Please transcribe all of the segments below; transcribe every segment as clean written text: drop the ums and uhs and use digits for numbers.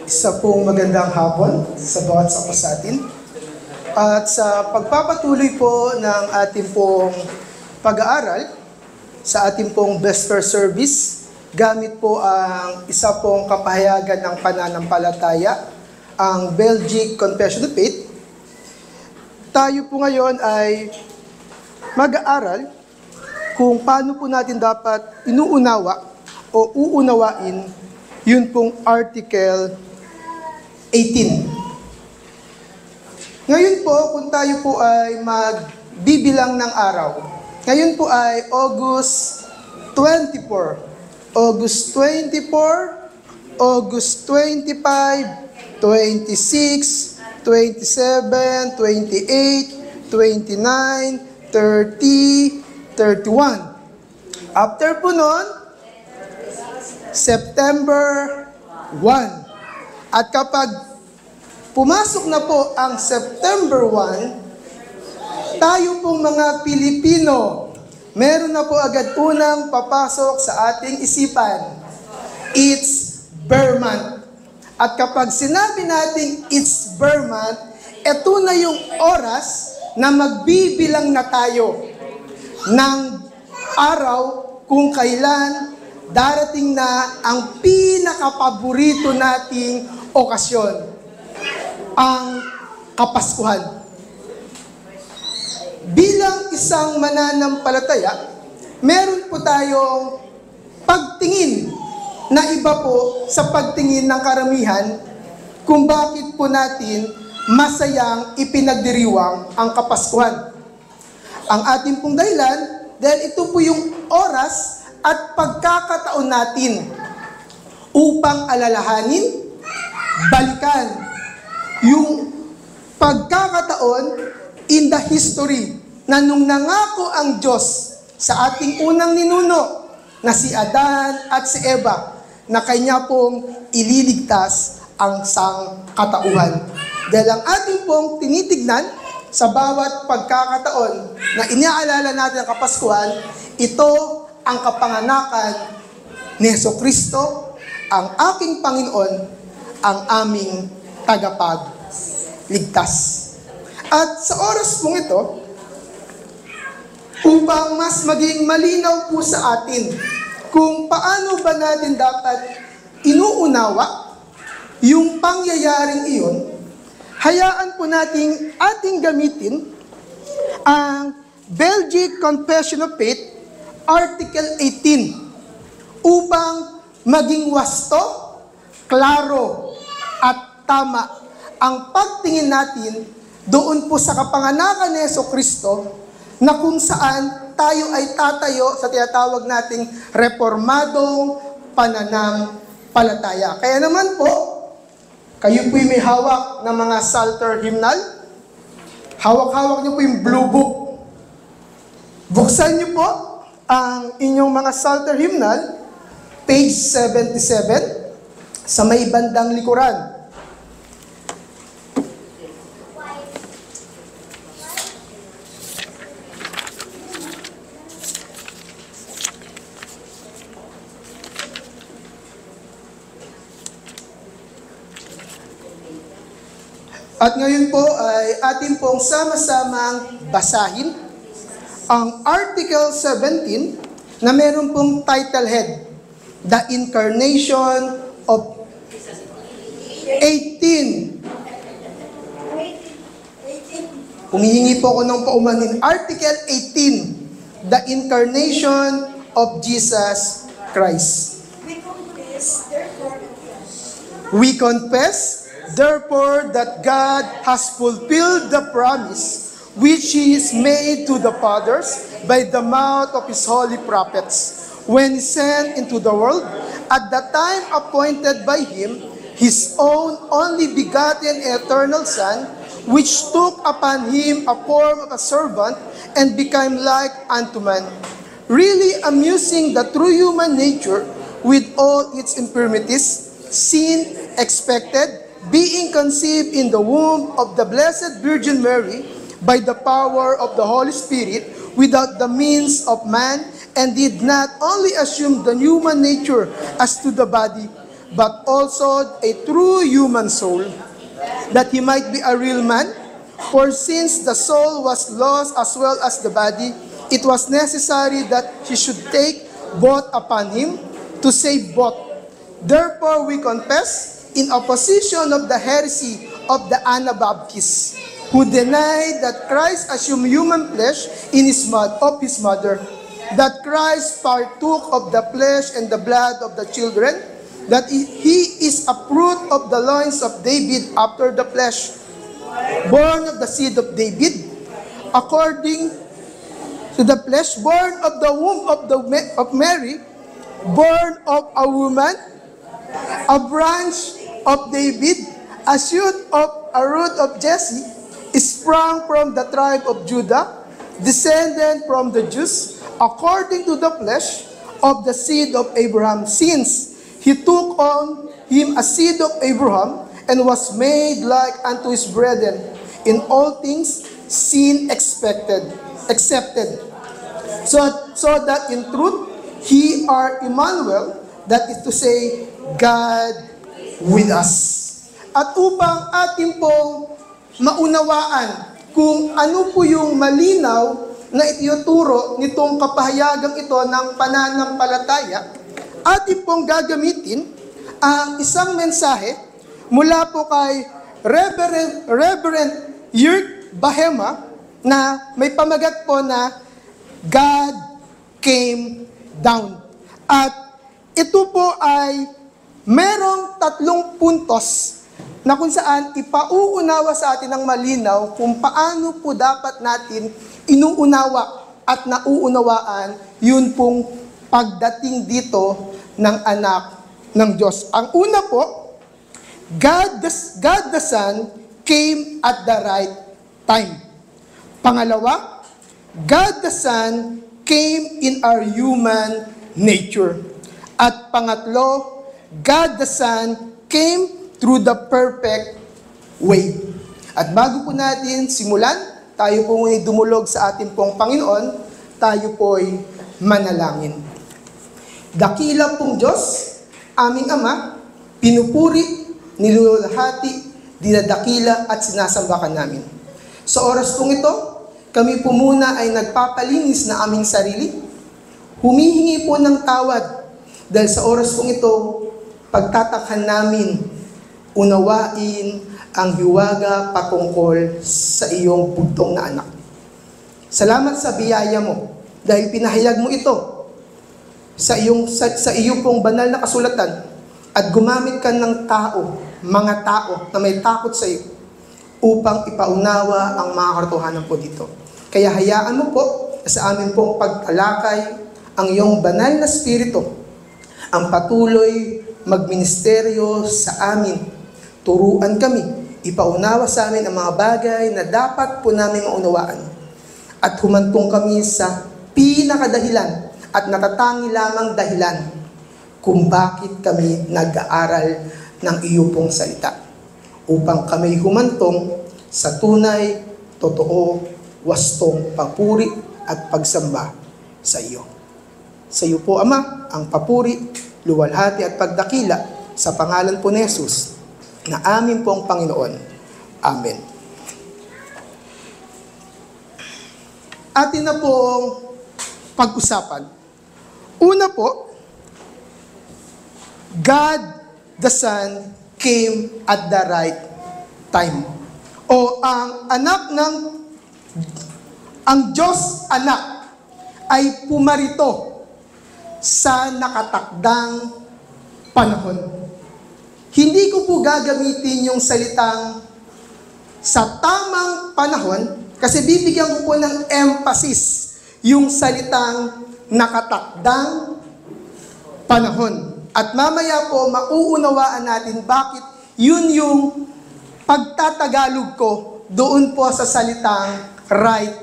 Isa pong magandang hapon sa bawat isa po sa atin. At sa pagpapatuloy po ng ating pong pag-aaral sa ating pong Vesper Service, gamit po ang isa pong kapahayagan ng pananampalataya, ang Belgic Confession of Faith. Tayo po ngayon ay mag-aaral kung paano po natin dapat inuunawa o uunawain yun pong Article 18. Ngayon po, kung tayo po ay magbibilang ng araw, ngayon po ay August 24, August 24, August 25, 26, 27, 28, 29, 30, 31. After po nun, September 1. At kapag pumasok na po ang September 1, tayo pong mga Pilipino, meron na po agad unang papasok sa ating isipan. It's Bear Month. At kapag sinabi natin it's Bear Month, ito na yung oras na magbibilang na tayo ng araw kung kailan darating na ang pinakapaborito nating okasyon, ang Kapaskuhan. Bilang isang mananampalataya, meron po tayong pagtingin na iba po sa pagtingin ng karamihan kung bakit po natin masayang ipinagdiriwang ang Kapaskuhan. Ang ating pong dahilan, dahil ito po yung oras at pagkakataon natin upang alalahanin, balikan yung pagkakataon in the history na nung nangako ang Diyos sa ating unang ninuno na si Adan at si Eva na kanya pong ililigtas ang sangkatauhan. Dahil ang ating pong tinitignan sa bawat pagkakataon na iniaalala natin ang Kapaskuhan, ito ang kapanganakan ni Jesucristo, ang aking Panginoon, ang aming tagapagligtas. At sa oras pong ito, upang mas maging malinaw po sa atin kung paano ba natin dapat inuunawa yung pangyayaring iyon, hayaan po nating ating gamitin ang Belgic Confession of Faith, Article 18, upang maging wasto, klaro, at tama ang pagtingin natin doon po sa kapanganakan ni Jesucristo na kung saan tayo ay tatayo sa tinatawag nating reformadong pananampalataya. Kaya naman po, kayo po'y may hawak ng mga Psalter hymnal. Hawak-hawak niyo po yung blue book. Buksan niyo po ang inyong mga Psalter hymnal, page 77, sa may bandang likuran. At ngayon po ay atin pong sama-samang basahin ang Article 17 na meron pong title head, The Incarnation of 18. Humihingi po ako ng paumanhin. Article 18, The Incarnation of Jesus Christ. We confess, therefore, that God has fulfilled the promise which He has made to the fathers by the mouth of His holy prophets, when He sent into the world, at the time appointed by Him, His own only begotten eternal Son, which took upon Him a form of a servant and became like unto man, really amusing the true human nature with all its infirmities, sin expected, being conceived in the womb of the Blessed Virgin Mary by the power of the Holy Spirit, without the means of man, and did not only assume the human nature as to the body, but also a true human soul, that he might be a real man. For since the soul was lost as well as the body, it was necessary that he should take both upon him to save both. Therefore we confess, in opposition of the heresy of the Anabaptists, who denied that Christ assumed human flesh in his mother, that Christ partook of the flesh and the blood of the children, that he is a fruit of the loins of David after the flesh, born of the seed of David, according to the flesh, born of the womb of Mary, born of a woman, a branch of David, a shoot of a root of Jesse, sprung from the tribe of Judah, descendant from the Jews, according to the flesh, of the seed of Abraham, since he took on him a seed of Abraham, and was made like unto his brethren, in all things sin accepted. So that in truth, he are Emmanuel, that is to say, God with us. At upang ating pong maunawaan kung ano po yung malinaw na ituturo nitong kapahayagang ito ng pananampalataya, atin pong gagamitin ang isang mensahe mula po kay Reverend Jörg Bahema na may pamagat po na God came down. At ito po ay merong 3 puntos na kung saan ipauunawa sa atin ng malinaw kung paano po dapat natin inuunawa at nauunawaan yun pong pagdating dito ng anak ng Diyos. Ang una po, God the Son came at the right time. Pangalawa, God the Son came in our human nature. At pangatlo, God the Son came through the perfect way. At bago po natin simulan, tayo po ay dumulog sa ating pong Panginoon, tayo po ay manalangin. Dakila pong Diyos, aming Ama, pinupuri, nilulahati, dinadakila at sinasambakan namin. Sa oras pong ito, kami po muna ay nagpapalinis na aming sarili, humihingi po ng tawad dahil sa oras pong ito, pagtatakhan namin, unawain ang hiwaga patungkol sa iyong bugtong na anak. Salamat sa biyaya mo dahil pinahayag mo ito sa iyong pong banal na kasulatan at gumamit ka ng mga tao na may takot sa iyo upang ipaunawa ang mga katotohanan po dito. Kaya hayaan mo po sa amin pong pagtalakay ang iyong banal na spirito ang patuloy magministeryo sa amin. Turuan kami, ipaunawa sa amin ang mga bagay na dapat po namin maunawaan. At humantong kami sa pinakadahilan at natatangi lamang dahilan kung bakit kami nag-aaral ng iyo pong salita. Upang kami humantong sa tunay, totoo, wastong papuri at pagsamba sa iyo. Sa iyo po, Ama, ang papuri, luwalhati at pagdakila sa pangalan po ni Jesus na amin pong Panginoon. Amen. Atin na pong pag-usapan. Una po, God the Son came at the right time. O ang Diyos anak ay pumarito sa nakatakdang panahon. Hindi ko po gagamitin yung salitang sa tamang panahon kasi bibigyan ko po ng emphasis yung salitang nakatakdang panahon. At mamaya po mauunawaan natin bakit yun yung pagtatagalog ko doon po sa salitang right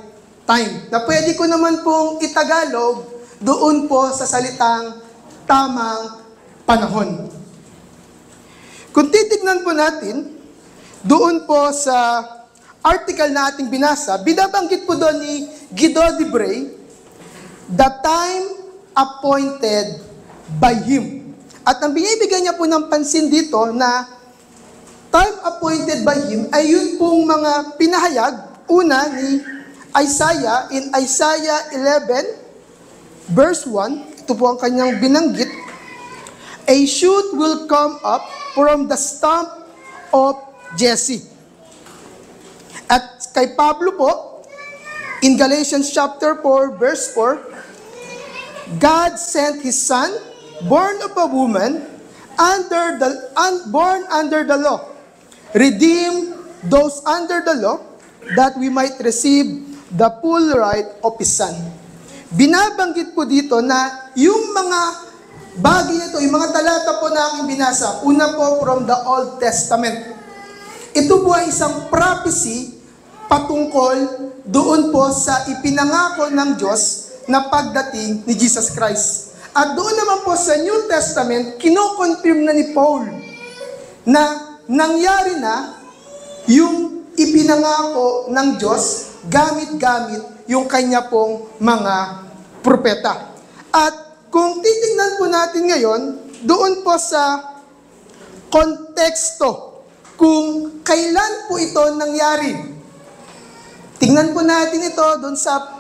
time. Na pwede ko naman pong itagalog doon po sa salitang tamang panahon. Kung titignan po natin, doon po sa article na ating binasa, binabanggit po doon ni Guido de Bray, the time appointed by Him. At ang binibigyan niya po ng pansin dito na time appointed by Him ay yun pong mga pinahayag, una ni Isaiah, in Isaiah 11, verse 1, ito po ang kanyang binanggit, a shoot will come up from the stump of Jesse. At kay Pablo po, in Galatians chapter 4, verse 4, God sent His Son, born of a woman, born under the law, redeem those under the law, that we might receive the full right of His Son. Binabanggit po dito na yung mga bagay ito, yung mga talata po na aking binasa, una po from the Old Testament. Ito po ay isang prophecy patungkol doon po sa ipinangako ng Diyos na pagdating ni Jesus Christ. At doon naman po sa New Testament, kino-confirm na ni Paul na nangyari na yung ipinangako ng Diyos gamit-gamit yung kanya pong mga propeta. At kung titingnan po natin ngayon, doon po sa konteksto kung kailan po ito nangyari. Tingnan po natin ito doon sa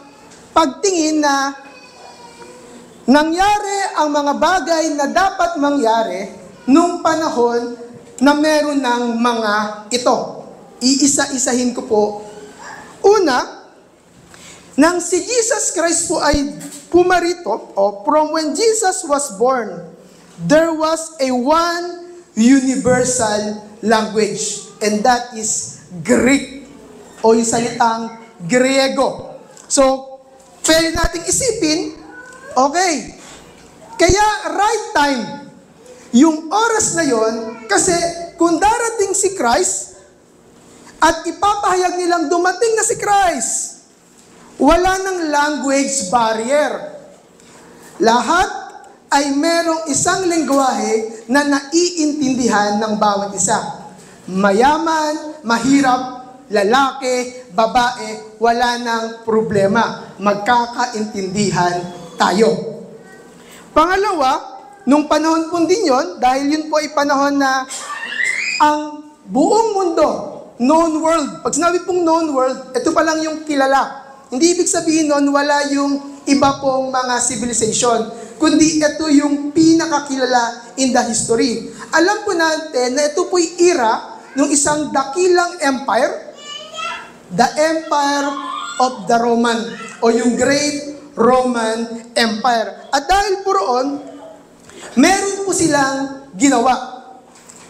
pagtingin na nangyari ang mga bagay na dapat mangyari nung panahon na meron ng mga ito. Iisa-isahin ko po. Una, nang si Jesus Christ po ay pumarito, from when Jesus was born, there was a one universal language, and that is Greek, o yung salitang Griego. So, pwede nating isipin, okay, kaya right time, yung oras na yon, kasi kung darating si Christ, at ipapahayag nilang dumating na si Christ, wala ng language barrier. Lahat ay merong isang lengguwahe na naiintindihan ng bawat isa. Mayaman, mahirap, lalaki, babae, wala ng problema. Magkakaintindihan tayo. Pangalawa, nung panahon po din yun, dahil yun po ay panahon na ang buong mundo, known world, pag sinabi pong known world, ito pa lang yung kilala. Hindi ibig sabihin nun, wala yung iba pong mga civilization, kundi ito yung pinakakilala in the history. Alam po natin na ito po'y era ng isang dakilang empire, the Empire of the Roman, o yung Great Roman Empire. At dahil po roon, meron po silang ginawa.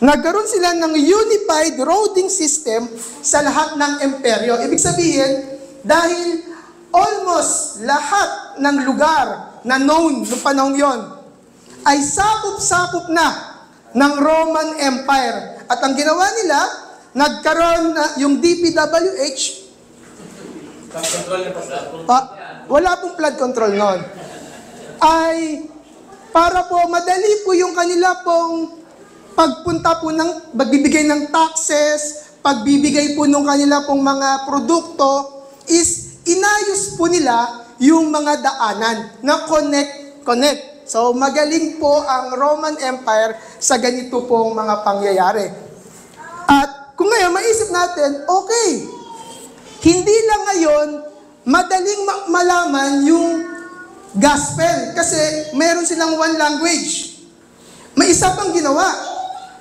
Nagkaroon sila ng unified roading system sa lahat ng imperyo. Ibig sabihin, dahil almost lahat ng lugar na known noong panahon yon ay sakop-sakop na ng Roman Empire. At ang ginawa nila, nagkaroon na yung DPWH, wala pong flood control noon, ay para po madali po yung kanila pong pagpunta po ng, pagbibigay ng taxes, pagbibigay po ng kanila pong mga produkto, is inayos po nila yung mga daanan na connect. So magaling po ang Roman Empire sa ganito pong mga pangyayari. At kung ngayon maisip natin, okay, hindi lang ngayon madaling malaman yung gospel kasi meron silang one language. May isa pang ginawa,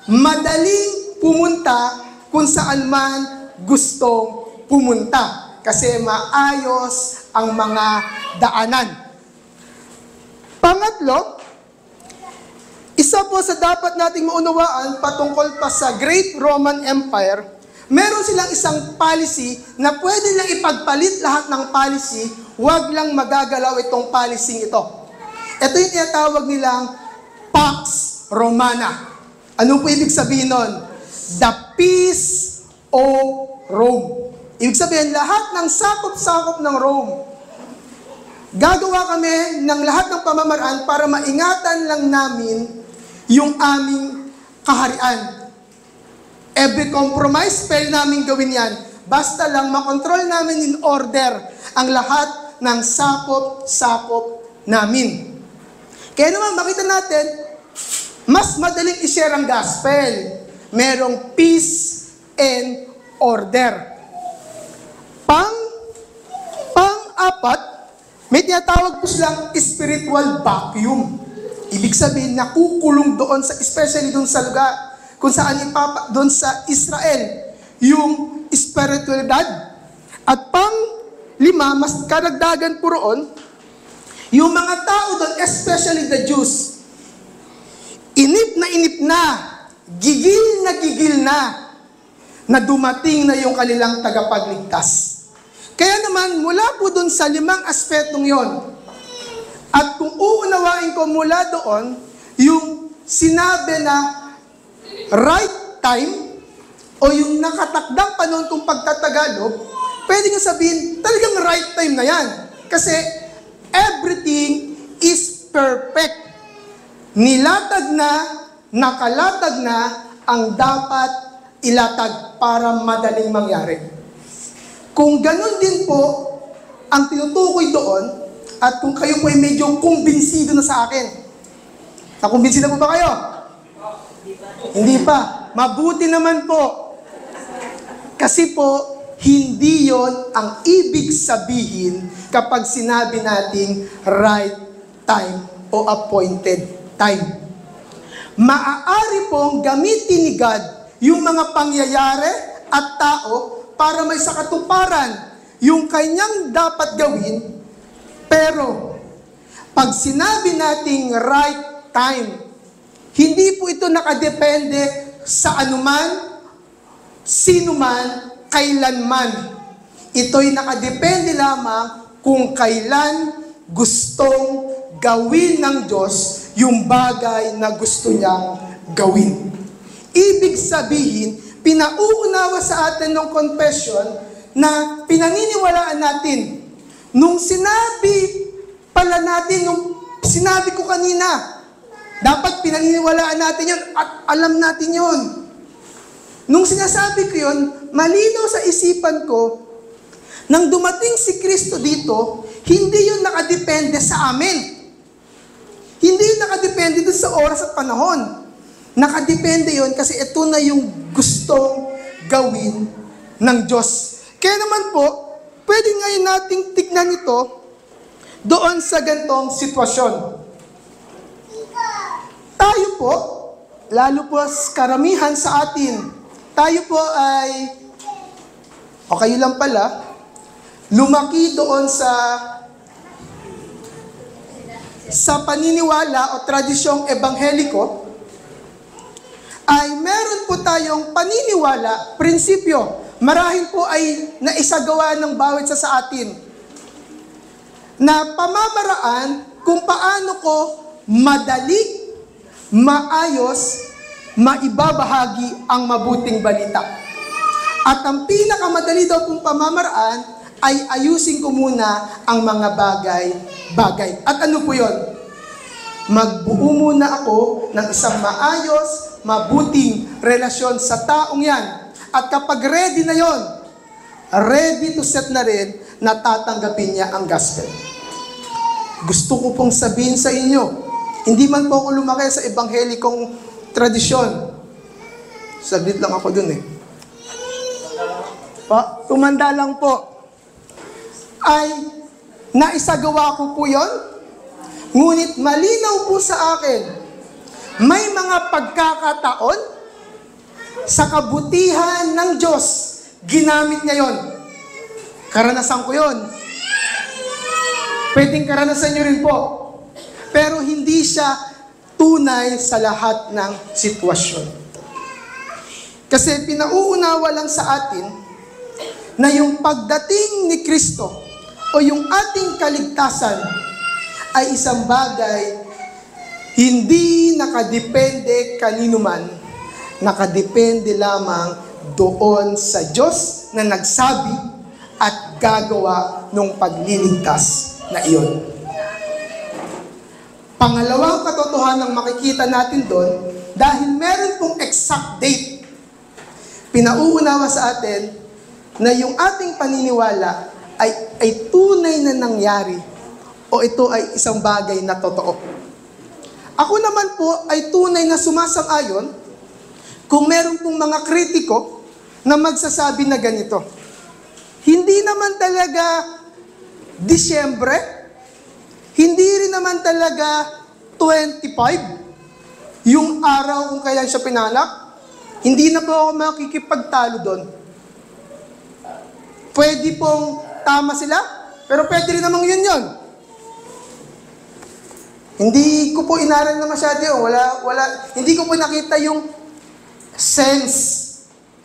madaling pumunta kung saan man gustong pumunta kasi maayos ang mga daanan. Pangatlo, isa po sa dapat nating maunawaan patungkol pa sa Great Roman Empire, meron silang isang policy na pwede lang ipagpalit lahat ng policy, wag lang magagalaw itong policy ito. Ito yung tinatawag nilang Pax Romana. Ano po ibig sabihin nun? The Peace of Rome. Ibig sabihin, lahat ng sakop-sakop ng Rome, gagawa kami ng lahat ng pamamaraan para maingatan lang namin yung aming kaharian. Every compromise, pwede namin gawin yan. Basta lang makontrol namin in order ang lahat ng sakop-sakop namin. Kaya naman makita natin, mas madaling i-share ang gospel. Merong peace and order. Pang-apat, may tinatawag po silang spiritual vacuum. Ibig sabihin, nakukulong doon sa, especially doon sa lugar, kung saan doon sa Israel, yung spiritualidad. At pang-lima, mas karagdagan po roon, yung mga tao doon, especially the Jews, inip na, gigil na dumating na yung kanilang tagapagligtas. Kaya naman, mula po doon sa 5 aspetong yon, at kung uunawain ko mula doon, yung sinabi na right time, o yung nakatakdang panahon kung pagtatagalog, pwede nyo sabihin, talagang right time na yan. Kasi everything is perfect. Nilatag na, nakalatag na ang dapat ilatag para madaling mangyari. Kung ganun din po ang tinutukoy doon, at kung kayo po ay medyo kumbinsido na sa akin, nakumbinsido po ba kayo? Hindi pa. Mabuti naman po. Kasi po, hindi yon ang ibig sabihin kapag sinabi nating right time o appointed time. Maaari pong gamitin ni God yung mga pangyayari at tao para may sakatuparan yung kanyang dapat gawin, pero pag sinabi nating right time, hindi po ito nakadepende sa anuman, sino man, kailanman. Ito'y nakadepende lamang kung kailan gustong gawin ng Diyos yung bagay na gusto niyang gawin. Ibig sabihin, pinauunawa sa atin ng confession na pinaniniwalaan natin. Nung sinabi pala natin, nung sinabi ko kanina, dapat pinaniniwalaan natin yun at alam natin yun. Nung sinasabi ko yun, malinaw sa isipan ko, nang dumating si Kristo dito, hindi yun nakadepende sa amin. Hindi yun nakadepende dun sa oras at panahon. Nakadepende yun kasi ito na yung gustong gawin ng Diyos. Kaya naman po, pwede ngayon nating tignan ito doon sa gantong sitwasyon. Tayo po, lalo po karamihan sa atin, tayo po ay, o kayo lang pala, lumaki doon sa paniniwala o tradisyong ebangheliko, ay meron po tayong paniniwala, prinsipyo, marahil po ay naisagawa ng bawat isa sa atin, na pamamaraan kung paano ko madali, maayos, maibabahagi ang mabuting balita. At ang pinakamadali daw pong pamamaraan ay ayusin ko muna ang mga bagay-bagay. At ano po yun? Magbuo muna ako ng isang maayos, mabuting relasyon sa taong yan. At kapag ready na yon, ready to set na rin, natatanggapin niya ang gospel. Gusto ko pong sabihin sa inyo, hindi man po ako lumaki sa ebanghelikong tradisyon. Saglit lang ako dun eh. Tumanda lang po. Ay, naisagawa ko po yon. Ngunit malinaw po sa akin, may mga pagkakataon sa kabutihan ng Diyos, ginamit niya yon. Karanasan ko yon. Pwedeng karanasan niyo rin po. Pero hindi siya tunay sa lahat ng sitwasyon. Kasi pinauunawa lang sa atin na yung pagdating ni Kristo o yung ating kaligtasan ay isang bagay hindi nakadepende kanino man, nakadepende lamang doon sa Diyos na nagsabi at gagawa ng pagliligtas na iyon. Pangalawang katotohanan makikita natin doon, dahil meron pong exact date, pinauunawa sa atin na yung ating paniniwala ay tunay na nangyari o ito ay isang bagay na totoo. Ako naman po ay tunay na sumasang-ayon kung meron pong mga kritiko na magsasabi na ganito. Hindi naman talaga Disyembre, hindi rin naman talaga 25, yung araw kung kailan siya pinalak. Hindi na po ako makikipagtalo doon. Pwede pong tama sila, pero pwede rin namang yun. Hindi ko po inaral na masyado yun. Hindi ko po nakita yung sense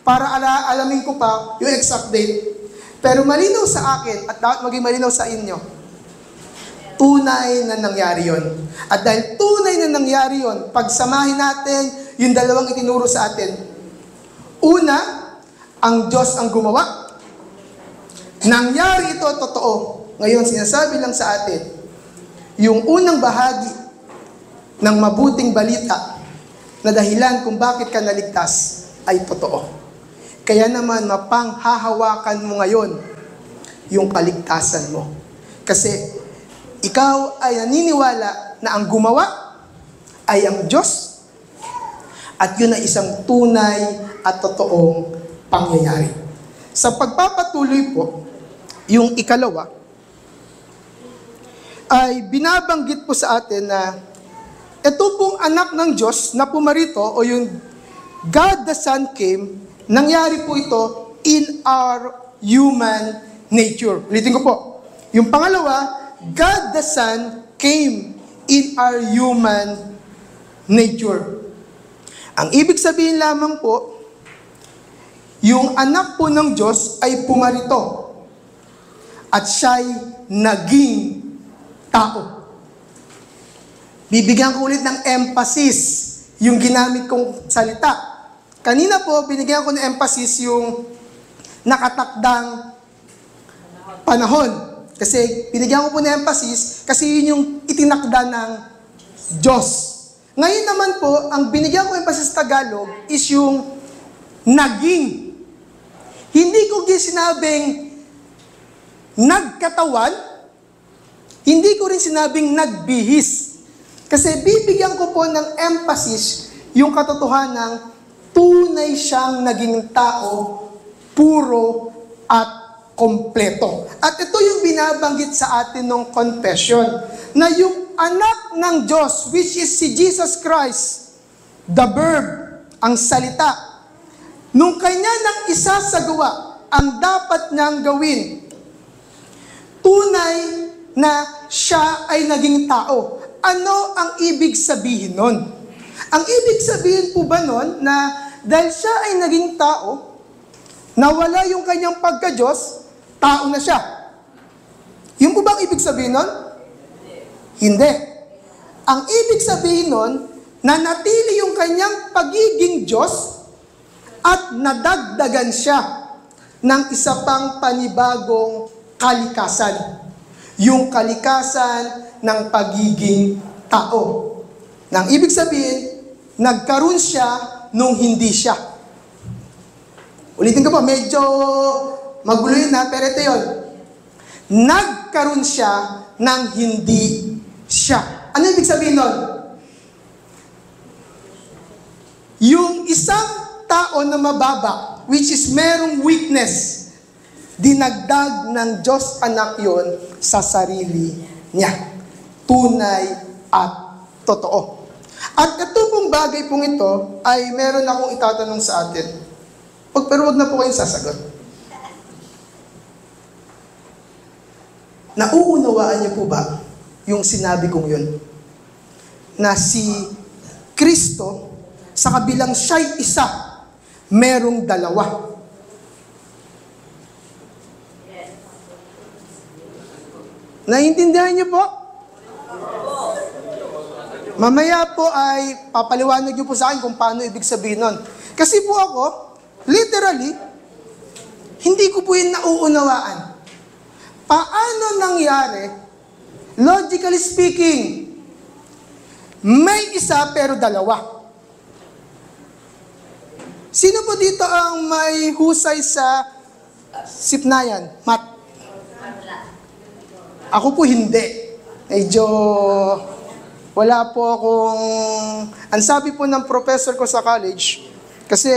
para alamin ko pa yung exact date. Pero malinaw sa akin at dapat maging malinaw sa inyo, tunay na nangyari yon. At dahil tunay na nangyari yon, pagsamahin natin yung dalawang itinuro sa atin. Una, ang Diyos ang gumawa. Nangyari ito, totoo. Ngayon, sinasabi lang sa atin, yung unang bahagi ng mabuting balita na dahilan kung bakit ka naligtas ay totoo. Kaya naman, mapanghahawakan mo ngayon yung kaligtasan mo. Kasi ikaw ay naniniwala na ang gumawa ay ang Diyos at yun ay isang tunay at totoong pangyayari. Sa pagpapatuloy po, yung ikalawa, ay binabanggit po sa atin na ito pong anak ng Diyos na pumarito o yung God the Son came, nangyari po ito in our human nature. Ulitin ko po. Yung pangalawa, God the Son came in our human nature. Ang ibig sabihin lamang po, yung anak po ng Diyos ay pumarito at siya'y naging tao. Bibigyan ko ulit ng emphasis yung ginamit kong salita. Kanina po, binigyan ko ng emphasis yung nakatakdang panahon. Kasi binigyan ko po ng emphasis kasi yun yung itinakda ng Diyos. Ngayon naman po, ang binigyan ko emphasis sa Tagalog is yung naging. Hindi ko sinabing nagkatawan, hindi ko rin sinabing nagbihis. Kasi bibigyan ko po ng emphasis yung katotohanan tunay siyang naging tao, puro at kompleto. At ito yung binabanggit sa atin ng confession, na yung anak ng Diyos, which is si Jesus Christ, the Verb, ang salita, nung kanya nang isasagawa ang dapat niyang gawin, tunay na siya ay naging tao. Ano ang ibig sabihin nun? Ang ibig sabihin po ba nun na dahil siya ay naging tao, nawala yung kanyang pagka-Diyos, tao na siya? Yung po ba ang ibig sabihin nun? Hindi. Ang ibig sabihin nun, nanatili yung kanyang pagiging Diyos at nadagdagan siya ng isa pang panibagong kalikasan. Yung kalikasan ng pagiging tao. Nang ibig sabihin, nagkaroon siya nung hindi siya. Ulitin ko po, medyo magulo yun na, pero ito yun. Nagkaroon siya nang hindi siya. Ano ibig sabihin nun? Yung isang tao na mababa, which is merong weakness, dinagdag ng Diyos anak yon sa sarili niya. Tunay at totoo. At ito pong bagay pong ito ay meron akong itatanong sa atin. Pero wag na po kayong sasagot. Nauunawaan niyo po ba yung sinabi kong yun? Na si Kristo, sa kabilang siya'y isa, merong dalawa. Naiintindihan niyo po? Mamaya po ay papaliwanag niyo po sa akin kung paano ibig sabihin nun. Kasi po ako, literally, hindi ko po yun nauunawaan. Paano nangyari, logically speaking, may isa pero dalawa? Sino po dito ang may husay sa sipnayan? Math? Ako po hindi. Medyo Wala po akong... Ang sabi po ng professor ko sa college, kasi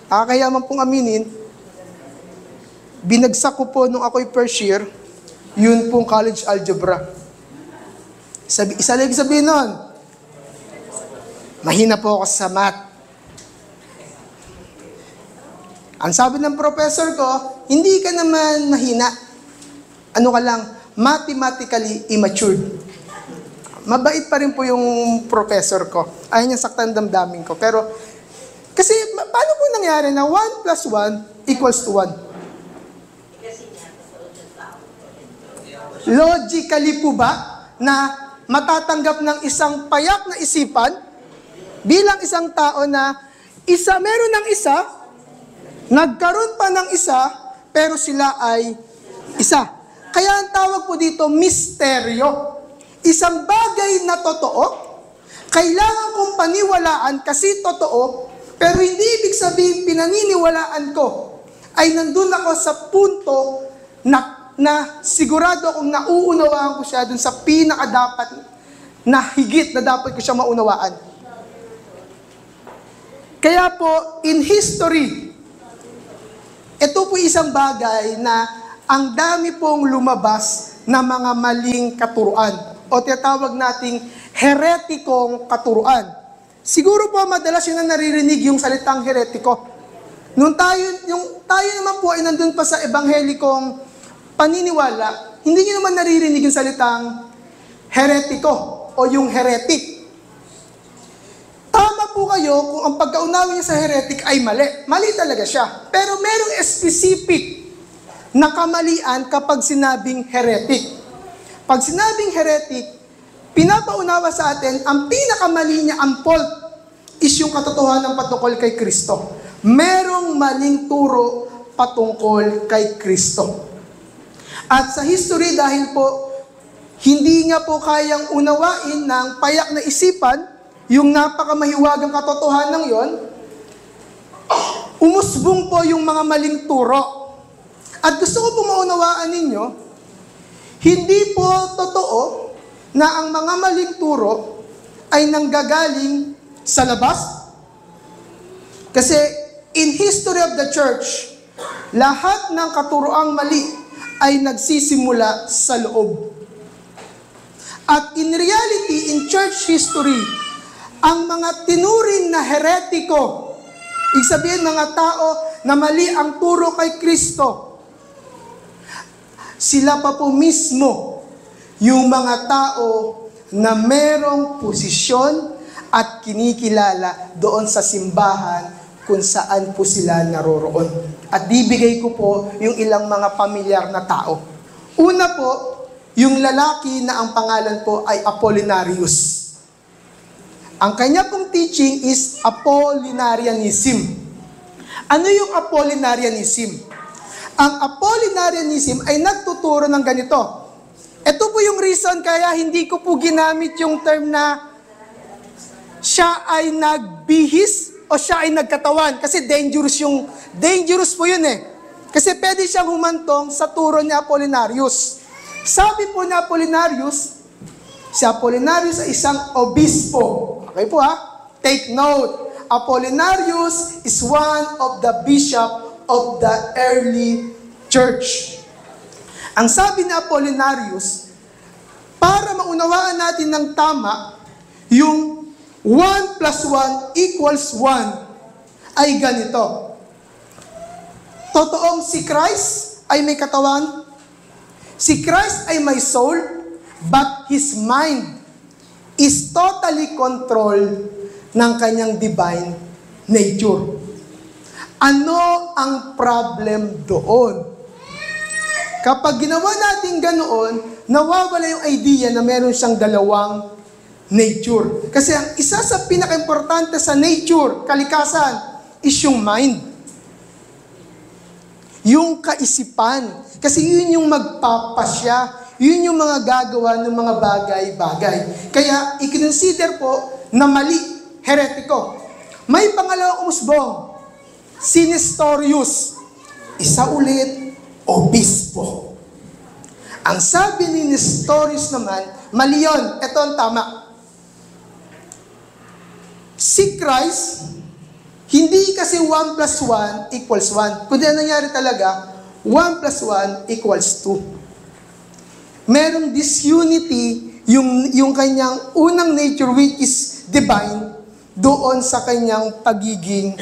kaya man pong aminin, binagsak ko po nung ako'y first year, yun pong college algebra. Isa lang sabihin nun, mahina po ako sa math. Ang sabi ng professor ko, hindi ka naman mahina. Ano ka lang, mathematically immature. Mabait pa rin po yung professor ko. Ayaw niya saktan damdamin ko. Pero, kasi paano po nangyari na 1 plus 1 equals to 1? Logically po ba na matatanggap ng isang payak na isipan bilang isang tao na meron ng isa, nagkaroon pa ng isa, pero sila ay isa. Kaya ang tawag po dito, misteryo. Isang bagay na totoo, kailangan kong paniwalaan kasi totoo, pero hindi ibig sabihin pinaniniwalaan ko ay nandun ako sa punto na sigurado akong nauunawaan ko siya dun sa pinakadapat na higit na dapat ko siya maunawaan. Kaya po, in history, ito po isang bagay na ang dami pong lumabas na mga maling katuruan o tinatawag nating heretikong katuruan. Siguro po madalas yun na naririnig yung salitang heretiko. Nung tayo naman po ay nandun pa sa ebanghelikong paniniwala, hindi nyo naman naririnig yung salitang heretiko o yung heretic. Tama po kayo kung ang pagkaunawa niya sa heretic ay mali. Mali talaga siya. Pero merong specific na kamalian kapag sinabing heretic. Pag sinabing heretic, pinapaunawa sa atin, ang pinakamali niya, ang fault, is yung katotohanan patungkol kay Kristo. Merong maling turo patungkol kay Kristo. At sa history, dahil po, hindi nga po kayang unawain ng payak na isipan, yung napakamahiwagang katotohanan yon, umusbong po yung mga maling turo. At gusto ko po maunawaan ninyo, hindi po totoo na ang mga maling turo ay nanggagaling sa labas. Kasi in history of the church, lahat ng katuroang mali ay nagsisimula sa loob. At in reality, in church history, ang mga tinuring na heretiko, ibig sabihin mga tao na mali ang turo kay Kristo, sila pa po mismo yung mga tao na merong posisyon at kinikilala doon sa simbahan kung saan po sila naroroon. At bibigay ko po yung ilang mga pamilyar na tao. Una po, yung lalaki na ang pangalan po ay Apollinarius. Ang kanya pong teaching is Apollinarianism. Ano yung Apollinarianism? Ang Apollinarianism ay nagtuturo ng ganito. Ito po yung reason kaya hindi ko po ginamit yung term na siya ay nagbihis o siya ay nagkatawan. Kasi dangerous po yun eh. Kasi pwede siyang humantong sa turo ni Apollinarius. Sabi po ni Apollinarius, si Apollinarius ay isang obispo. Okay po ha? Take note. Apollinarius is one of the bishop of the early church. Ang sabi ni Apollinarius, para maunawaan natin ng tama, yung 1 plus 1 equals 1 ay ganito. Totoong si Christ ay may katawan, si Christ ay may soul, but His mind is totally controlled ng kanyang divine nature. Ano ang problem doon? Kapag ginawa natin ganoon, nawawala yung idea na meron siyang dalawang nature. Kasi ang isa sa pinaka-importante sa nature, kalikasan, is yung mind. Yung kaisipan. Kasi yun yung magpapasya. Yun yung mga gagawa ng mga bagay-bagay. Kaya, i-consider po na mali, heretiko. May pangalawang umusbong, si Nestorius. Isa ulit, obispo. Ang sabi ni Nestorius naman, Mali yun. Ito ang tama. Si Christ, hindi kasi 1 plus 1 equals 1. Kundi ang nangyari talaga, 1 plus 1 equals 2. Merong disunity, yung kanyang unang nature which is divine, doon sa kanyang pagiging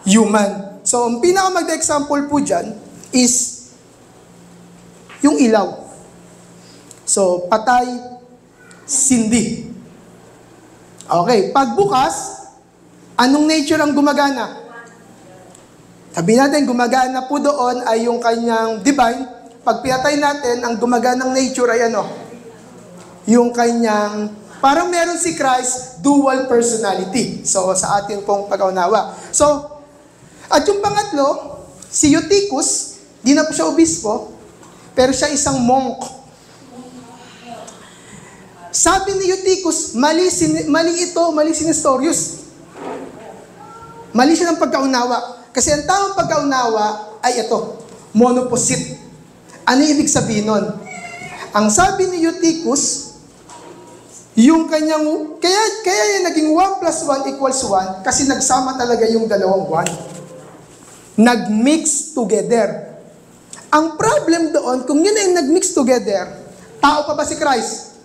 human. So, ang pinakamagda-example po dyan is yung ilaw. So, patay, sindi. Okay, pagbukas, anong nature ang gumagana? Sabi natin, gumagana po doon ay yung kanyang divine. Pag pinatay natin, ang gumaganang nature ay ano? Yung kanyang, parang meron si Christ, dual personality. So, sa atin pong pag-aunawa. So, at yung pangatlo, si Eutychus, di na po siya obispo, pero siya isang monk. Sabi ni Eutychus, mali si Nestorius. Mali siya ng pagkaunawa. Kasi ang tamang pagkaunawa ay ito, monoposit. Ano ibig sabihin nun? Ang sabi ni Eutychus, yung kanyang, kaya yung naging 1 plus 1 equals 1 kasi nagsama talaga yung dalawang 1. Nag-mix together. Ang problem doon, kung yun ay nag-mix together, tao pa ba si Christ?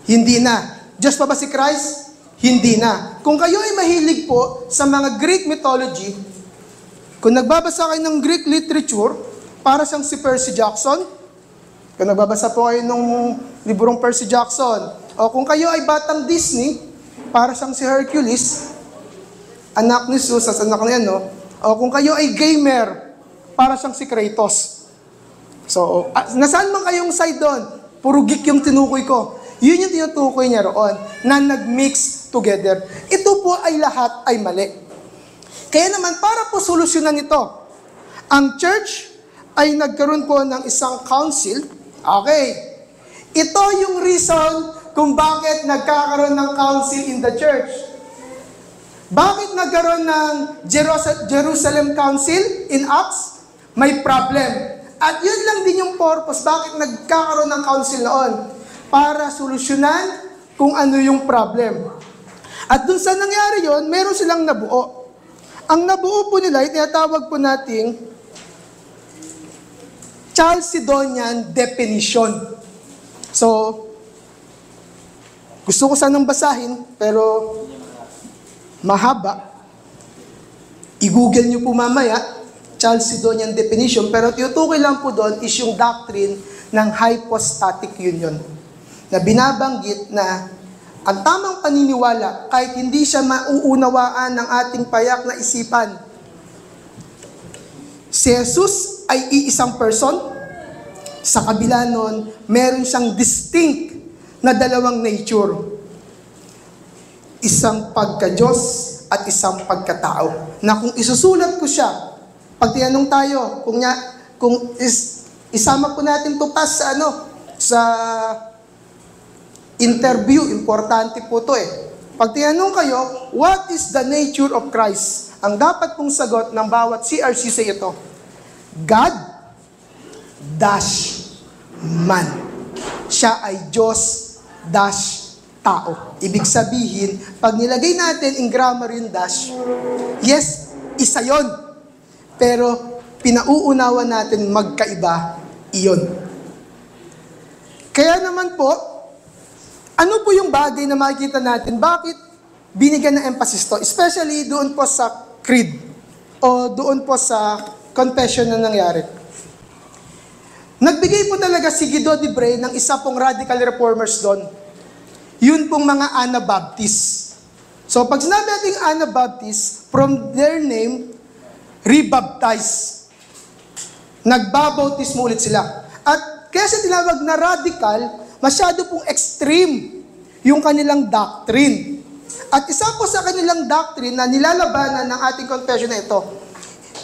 Hindi na. Diyos pa ba si Christ? Hindi na. Kung kayo ay mahilig po sa mga Greek mythology, kung nagbabasa kayo ng Greek literature, para siyang si Percy Jackson, kung nagbabasa po kayo ng librong Percy Jackson, o kung kayo ay batang Disney, para siyang si Hercules, anak ni Zeus, anak na yan, no? O kung kayo ay gamer, para siyang si Kratos. So, nasaan man kayong side doon? Puro geek yung tinukoy ko. Yun yung tinutukoy niya roon, na nag-mix together. Ito po ay lahat ay mali. Kaya naman, para po solusyonan ito, ang church ay nagkaroon po ng isang council. Okay. Ito yung reason kung bakit nagkakaroon ng council in the church. Bakit nagkaroon ng Jerusalem Council in Acts? May problem. At yun lang din yung purpose, bakit nagkakaroon ng council noon. Para solusyonan kung ano yung problem. At dun sa nangyari yon, meron silang nabuo. Ang nabuo po nila, tinatawag po nating Chalcedonian definition. So, gusto ko sanang basahin, pero mahaba. I-google nyo po mamaya, Chalcedonian definition, pero tinutukoy lang po doon is yung doctrine ng hypostatic union. Na binabanggit na ang tamang paniniwala, kahit hindi siya mauunawaan ng ating payak na isipan, si Jesus ay iisang person, sa kabila nun, meron siyang distinct na dalawang nature. Isang pagka-Diyos at isang pagkatao. Na kung isusulat ko siya, pag tinanong tayo, kung isama po natin to pass sa interview, importante po to eh. Pag tinanong kayo, what is the nature of Christ? Ang dapat pong sagot ng bawat CRC sa ito, God dash man. Siya ay Diyos dash tao. Ibig sabihin, pag nilagay natin in grammar yung dash, yes, isa yon. Pero pinauunawa natin magkaiba iyon. Kaya naman po, ano po yung bagay na makikita natin? Bakit binigyan ng emphasis to? Especially doon po sa creed o doon po sa confession na nangyari. Nagbigay po talaga si Guido de Bray ng isa pong radical reformers doon. Yun pong mga Anabaptists. So pag sinabi natin Anabaptists, from their name, rebaptize. Nagbabautismo ulit sila. At kaya siya tinawag na radical, masyado pong extreme yung kanilang doctrine. At isa po sa kanilang doctrine na nilalabanan ng ating confession na ito,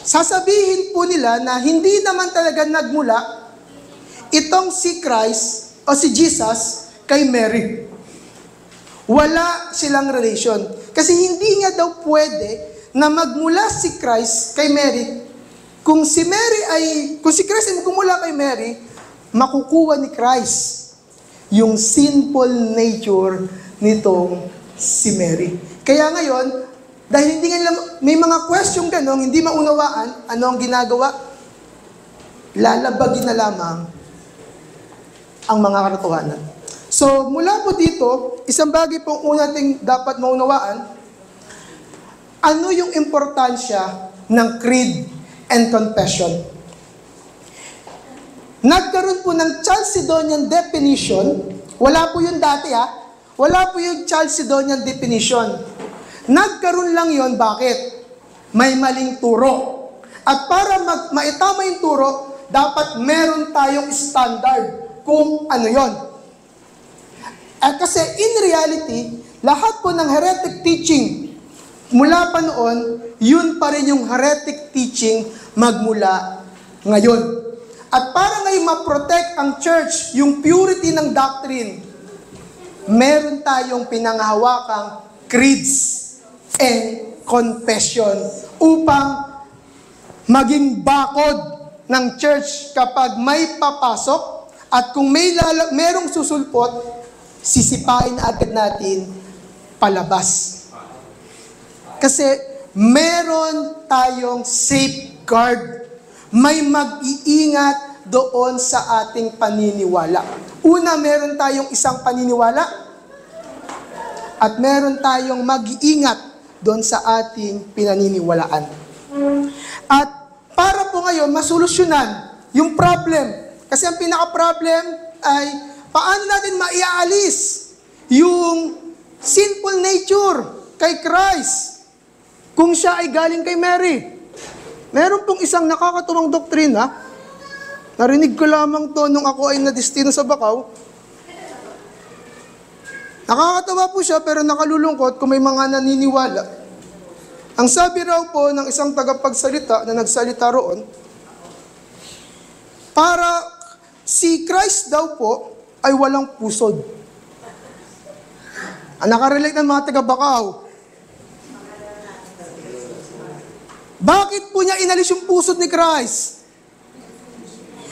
sasabihin po nila na hindi naman talaga nagmula itong si Christ o si Jesus kay Mary. Wala silang relation. Kasi hindi nga daw pwede na magmula si Christ kay Mary. Kung si Christ ay magmula kay Mary, makukuha ni Christ. yung sinful nature nitong si Mary. Kaya ngayon, dahil hindi nga may mga question ganun, hindi maunawaan, ano ang ginagawa? Lalabagin na lamang ang mga katotohanan. So, mula po dito, isang bagay pong una nating dapat maunawaan, ano yung importansya ng creed and confession. Nagkaroon po ng Chalcedonian definition, wala po yun dati wala po yung Chalcedonian definition. Nagkaroon lang yon, bakit? May maling turo. At para maitama yung turo, dapat meron tayong standard kung ano yon. Kasi in reality, lahat po ng heretic teaching, mula pa noon, yun pa rin yung heretic teaching magmula ngayon. At para ngayon ma-protect ang church, yung purity ng doctrine, meron tayong pinanghawakang creeds and confession upang maging bakod ng church kapag may papasok at kung merong susulpot, sisipain agad natin palabas. Kasi meron tayong safeguard. May mag-iingat doon sa ating paniniwala. Una, meron tayong isang paniniwala at meron tayong mag-iingat doon sa ating pinaniniwalaan. At para po ngayon, masolusyonan yung problem. Kasi ang pinaka-problem ay paano natin maiaalis yung sinful nature kay Christ kung siya ay galing kay Mary. Meron pong isang nakakatuwang doktrina, narinig ko lamang to nung ako ay nadestino sa Bacau. Nakakatawa po siya pero nakalulungkot kung may mga naniniwala. Ang sabi raw po ng isang tagapagsalita na nagsalita roon, para si Christ daw po ay walang pusod. Ang nakarelate ng mga taga-Bacau. Bakit po niya inalis yung pusod ni Christ?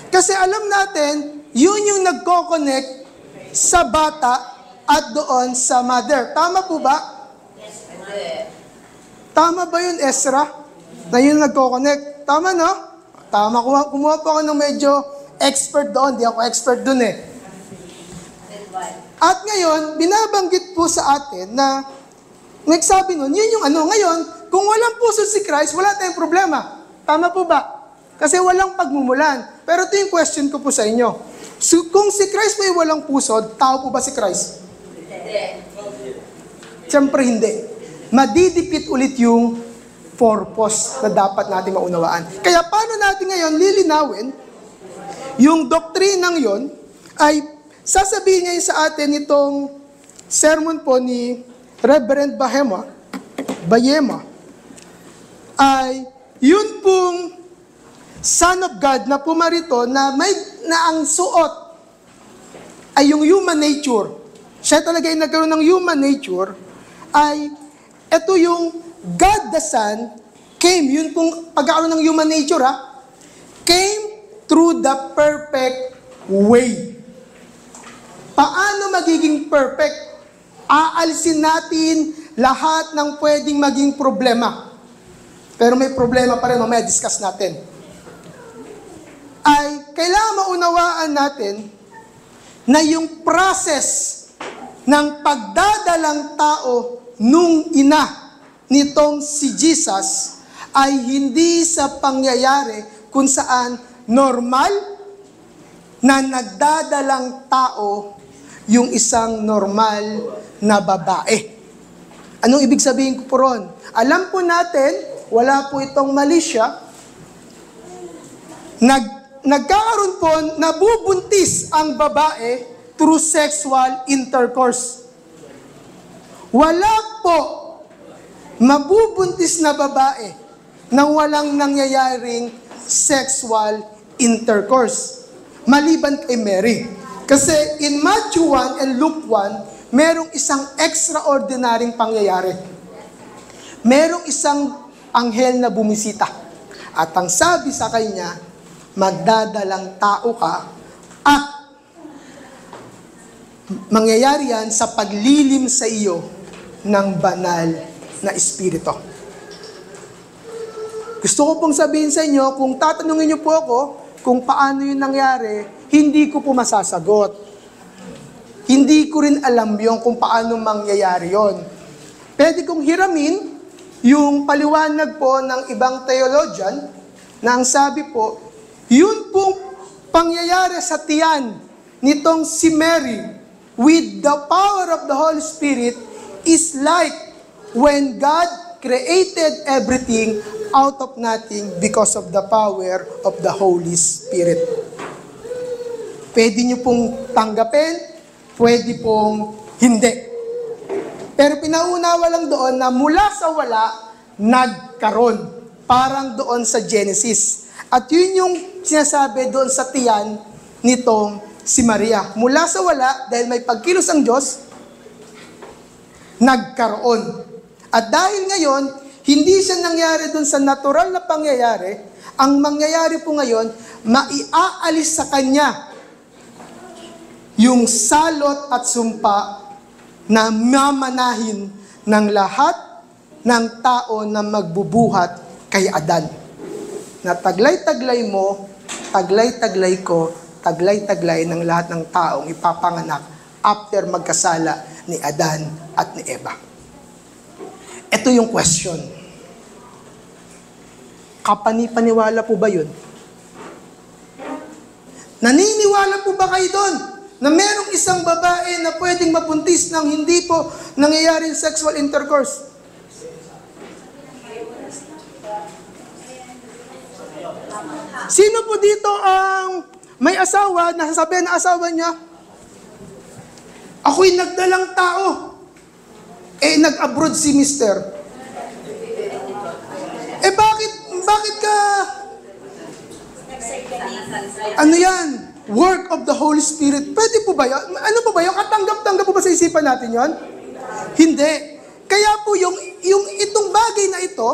Kasi alam natin, yun yung nagko-connect sa bata at doon sa mother. Tama po ba? Tama ba yun, Ezra? Na yun nagko-connect? Tama, no? Tama, kumuha po ako ng medyo expert doon. Di ako expert doon eh. At ngayon, binabanggit po sa atin na nagsabi nun, yun yung ano. Ngayon, kung walang pusod si Christ, wala tayong problema. Tama po ba? Kasi walang pagmumulan. Pero ito yung question ko po sa inyo. So, kung si Christ may walang pusod, tao po ba si Christ? Siyempre hindi. Madidipit ulit yung purpose na dapat natin maunawaan. Kaya paano natin ngayon lilinawin yung doktrinang yon ay sasabihin niya sa atin itong sermon po ni Reverend Bayema ay yun pong Son of God na pumarito na ang suot ay yung human nature. Siya talaga yung nagkaroon ng human nature ay ito yung God the Son came, yun pong pagkakaroon ng human nature came through the perfect way. Paano magiging perfect? Aalisin natin lahat ng pwedeng maging problema. Pero may problema pa rin, mamaya discuss natin. Ay kailangan maunawaan natin na yung process ng pagdadalang tao nung ina nitong si Jesus ay hindi sa pangyayari kung saan normal na nagdadalang tao yung isang normal na babae. Anong ibig sabihin ko po ron? Alam po natin, wala po itong mali siya. Nagkakaroon po, nabubuntis ang babae through sexual intercourse. Wala po mabubuntis na babae nang walang nangyayaring sexual intercourse. Maliban kay Mary. Kasi in Matthew 1 and Luke 1, merong isang extraordinaryong pangyayari. Merong isang anghel na bumisita. At ang sabi sa kanya, magdadalang tao ka at mangyayari yan sa paglilim sa iyo ng banal na Espiritu. Gusto ko pong sabihin sa inyo, kung tatanungin niyo po ako kung paano yun nangyari, hindi ko po masasagot. Hindi ko rin alam yung kung paano mangyayari yon. Pwede kong hiramin yung paliwanag po ng ibang theologian na ang sabi po, yun pong pangyayari sa tiyan nitong si Mary with the power of the Holy Spirit is like when God created everything out of nothing because of the power of the Holy Spirit. Pwede nyo pong tanggapin, pwede pong hindi. Pero pinaunawa lang doon na mula sa wala, nagkaroon. Parang doon sa Genesis. At yun yung sinasabi doon sa tiyan nitong si Maria. Mula sa wala, dahil may pagkilos ang Diyos, nagkaroon. At dahil ngayon, hindi siya nangyari doon sa natural na pangyayari, ang mangyayari po ngayon, maiaalis sa kanya yung salot at sumpa na mamanahin ng lahat ng tao na magbubuhat kay Adan. Na taglay-taglay mo, taglay-taglay ko, taglay-taglay ng lahat ng taong ipapanganak after magkasala ni Adan at ni Eva. Ito yung question. Kapani-paniwala po ba yun? Naniniwala po ba kayo doon na merong isang babae na pwedeng mabuntis nang hindi po nangyayaring sexual intercourse? Sino po dito ang may asawa, nasasabihin na asawa niya, ako'y nagdalang tao. Nag-abroad si mister. Bakit ka? Ano yan? Work of the Holy Spirit. Pwede po ba yun? Ano po ba yun? Katanggap-tanggap po ba sa isipan natin yun? Hindi. Kaya po yung itong bagay na ito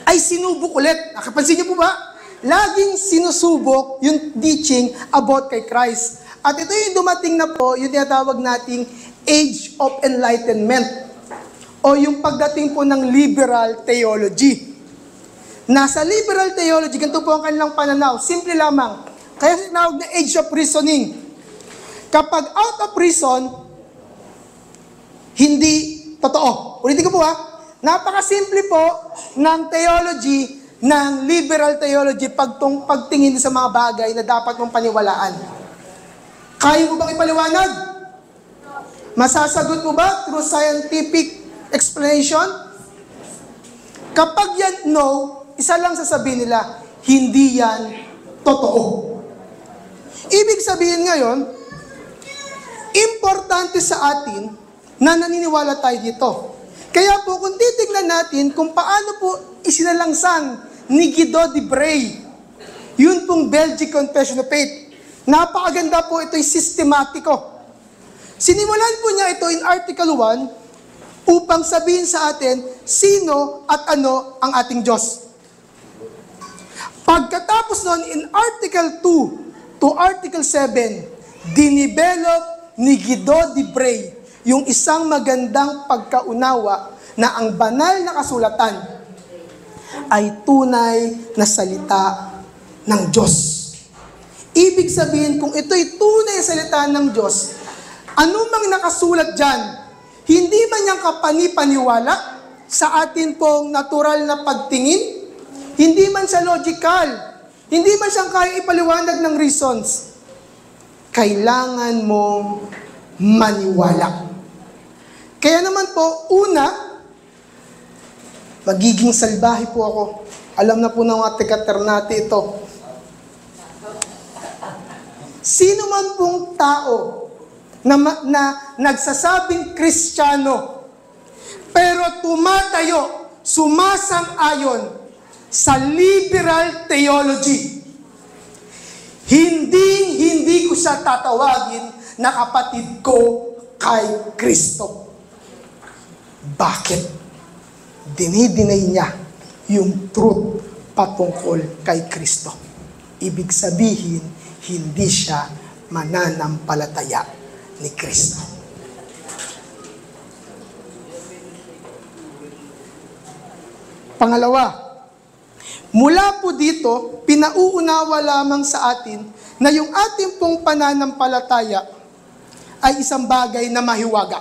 ay sinubok ulit. Nakapansin niyo po ba? Laging sinusubok yung teaching about kay Christ. At ito yung dumating na po, yung tinatawag nating Age of Enlightenment o yung pagdating po ng liberal theology. Nasa liberal theology, ganito po ang kanilang pananaw. Simple lamang. Kaya tinawag na age of reasoning. Kapag out of reason, hindi totoo. Ulitin ko po ha. Napakasimple po ng theology, ng liberal theology, pagtingin sa mga bagay na dapat mong paniwalaan. Kaya mo bang ipaliwanag? Masasagot mo ba through scientific explanation? Kapag yan no, isa lang sasabihin nila, hindi yan totoo. Ibig sabihin ngayon, importante sa atin na naniniwala tayo dito. Kaya po, kung titignan natin kung paano po isinalangsang ni Guido de Brey, yun pong Belgic Confession of Faith. Napakaganda po, ito'y sistematiko. Sinimulan po niya ito in Article 1 upang sabihin sa atin sino at ano ang ating Diyos. Pagkatapos noon, in Article 2 to Article 7, dinivelop ni Guido de Brey yung isang magandang pagkaunawa na ang banal na kasulatan ay tunay na salita ng Diyos. Ibig sabihin, kung ito'y tunay na salita ng Diyos, anumang nakasulat dyan, hindi man niyang kapani-paniwala sa atin pong natural na pagtingin, hindi man siya logical, hindi man siyang kaya ipaliwanag ng reasons, kailangan mong maniwala. Kaya naman po, una, magiging salbahe po ako. Alam na po ng mga taga-Ternate ito. Sino man pong tao na nagsasabing Kristiyano, pero tumatayo, sumasang-ayon sa liberal theology, hindi ko siya tatawagin na kapatid ko kay Kristo. Bakit? Dinidinay niya yung truth patungkol kay Kristo. Ibig sabihin, hindi siya mananampalataya ni Kristo. Pangalawa, mula po dito, pinauunawa lamang sa atin na yung ating pong pananampalataya ay isang bagay na mahiwaga.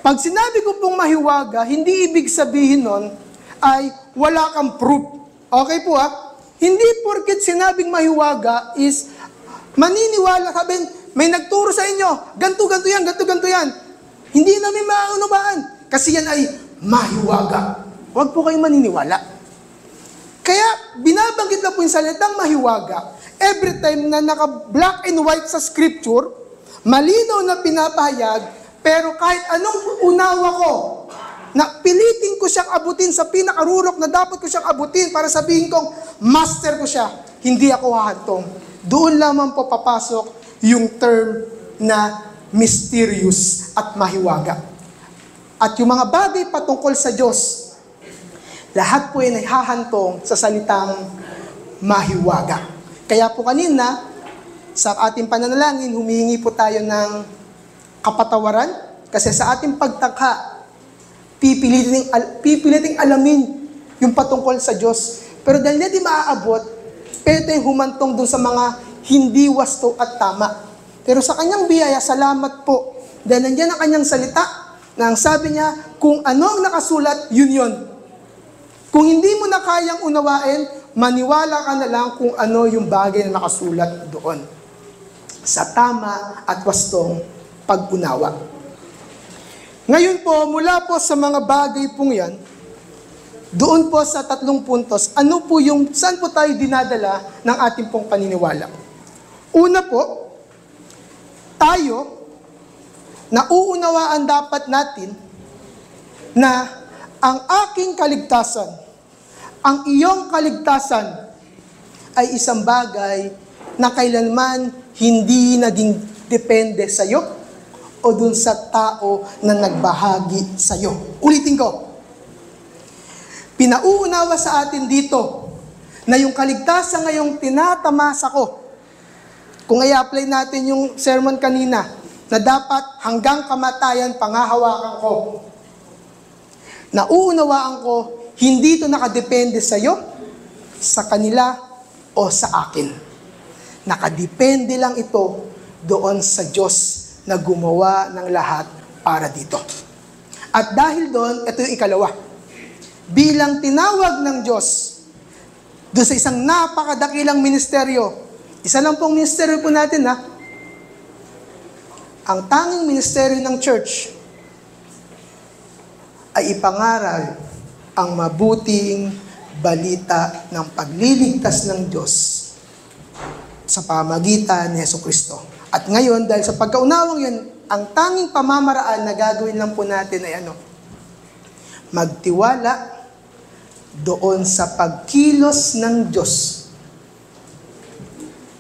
Pag sinabi ko pong mahiwaga, hindi ibig sabihin nun ay wala kang proof. Okay po ha? Hindi porket sinabing mahiwaga is maniniwala, sabihin, may nagturo sa inyo, ganto yan. Hindi namin maunawaan. Kasi yan ay mahiwaga. Huwag po kayong maniniwala. Kaya, binabanggit na po yung salitang mahiwaga, every time na naka-black and white sa scripture, malinaw na pinapahayag, pero kahit anong unawa ko, na pilitin ko siyang abutin sa pinakarurok na dapat ko siyang abutin para sabihin kong master ko siya, hindi ako hahantong. Doon lamang po papasok yung term na mysterious at mahiwaga. At yung mga bagay patungkol sa Diyos, lahat po ay hahantong sa salitang mahiwaga. Kaya po kanina, sa ating pananalangin, humihingi po tayo ng kapatawaran kasi sa ating pagtaka, pipiliting alamin yung patungkol sa Diyos. Pero dahil hindi maaabot, pwede tayong humantong dun sa mga hindi wasto at tama. Pero sa kanyang biyaya, salamat po. Dahil nandiyan ang kanyang salita, na ang sabi niya, kung ano ang nakasulat, yun. Kung hindi mo na kayang unawain, maniwala ka na lang kung ano yung bagay na nakasulat doon. Sa tama at wastong pag-unawa. Ngayon po, mula po sa mga bagay pong yan, doon po sa 3 puntos, ano po yung, saan po tayo dinadala ng ating pong paniniwala? Una po, tayo, nauunawaan dapat natin na ang aking kaligtasan, ang iyong kaligtasan ay isang bagay na kailanman hindi naging depende sa iyo o dun sa tao na nagbahagi sa iyo. Ulitin ko. Pinauunawa sa atin dito na yung kaligtasan ngayong tinatamasa ko. Kung i-apply natin yung sermon kanina, na dapat hanggang kamatayan pangahawakan ko. Nauunawaan ko, hindi ito nakadepende sa iyo, sa kanila, o sa akin. Nakadepende lang ito doon sa Diyos na gumawa ng lahat para dito. At dahil doon, ito yung ikalawa. Bilang tinawag ng Diyos, doon sa isang napakadakilang ministeryo, isa lang pong ministeryo po natin ha, ang tanging ministeryo ng church ay ipangaral ang mabuting balita ng pagliligtas ng Diyos sa pamagitan ni Jesucristo. At ngayon, dahil sa pagkaunawang yun, ang tanging pamamaraan na gagawin lang po natin ay magtiwala doon sa pagkilos ng Diyos.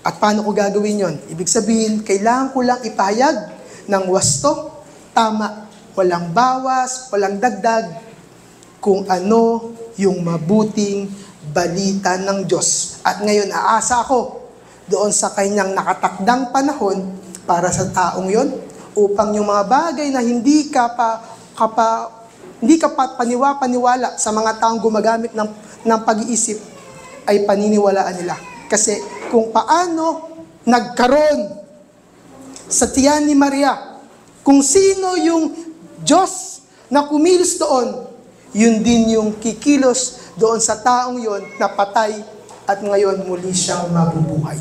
At paano ko gagawin yon? Ibig sabihin, kailangan ko lang ipahayag ng wasto, tama, walang bawas, walang dagdag, kung ano yung mabuting balita ng Diyos. At ngayon, aasa ako doon sa kanyang nakatakdang panahon para sa taong yon, upang yung mga bagay na hindi ka paniwala sa mga taong gumagamit ng pag-iisip ay paniniwalaan nila. Kasi kung paano nagkaroon sa tiyan ni Maria, kung sino yung Diyos na kumilos doon, yun din yung kikilos doon sa taong yon na patay at ngayon muli siyang mabubuhay.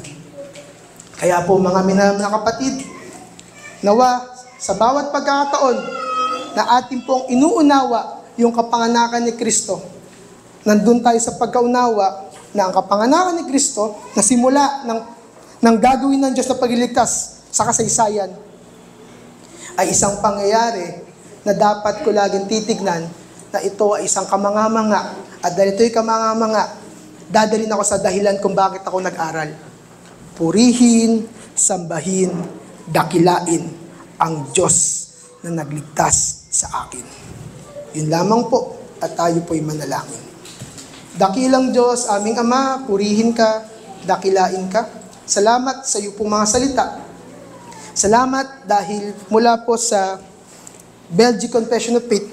Kaya po mga minamahal na kapatid, nawa sa bawat pagkakataon na ating pong inuunawa yung kapanganakan ni Kristo, nandun tayo sa pagkaunawa na ang kapanganakan ni Kristo na simula ng gagawin ng Diyos na pagliligtas sa kasaysayan ay isang pangyayari na dapat ko laging titignan na ito ay isang kamanga-manga, at dahil ito'y kamanga-manga, dadalhin ako sa dahilan kung bakit ako nag-aral. Purihin, sambahin, dakilain ang Diyos na nagligtas sa akin. Yun lamang po, at tayo po'y manalangin. Dakilang Diyos, aming Ama, purihin ka, dakilain ka. Salamat sa iyo pong mga salita Salamat dahil mula po sa Belgic Confession of Faith,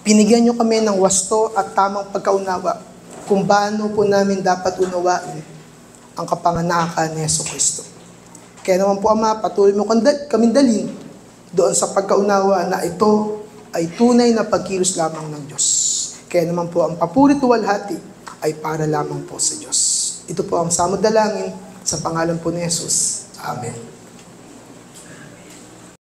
binigyan nyo kami ng wasto at tamang pagkaunawa kung paano po namin dapat unawain ang kapanganakan ni Jesucristo. Kaya naman po, Ama, patuloy mo kaming dalhin doon sa pagkaunawa na ito ay tunay na pagkilos lamang ng Diyos. Kaya naman po, ang papuri tuwalhati ay para lamang po sa Diyos. Ito po ang samod dalangin sa pangalan po ni Jesus. Amen.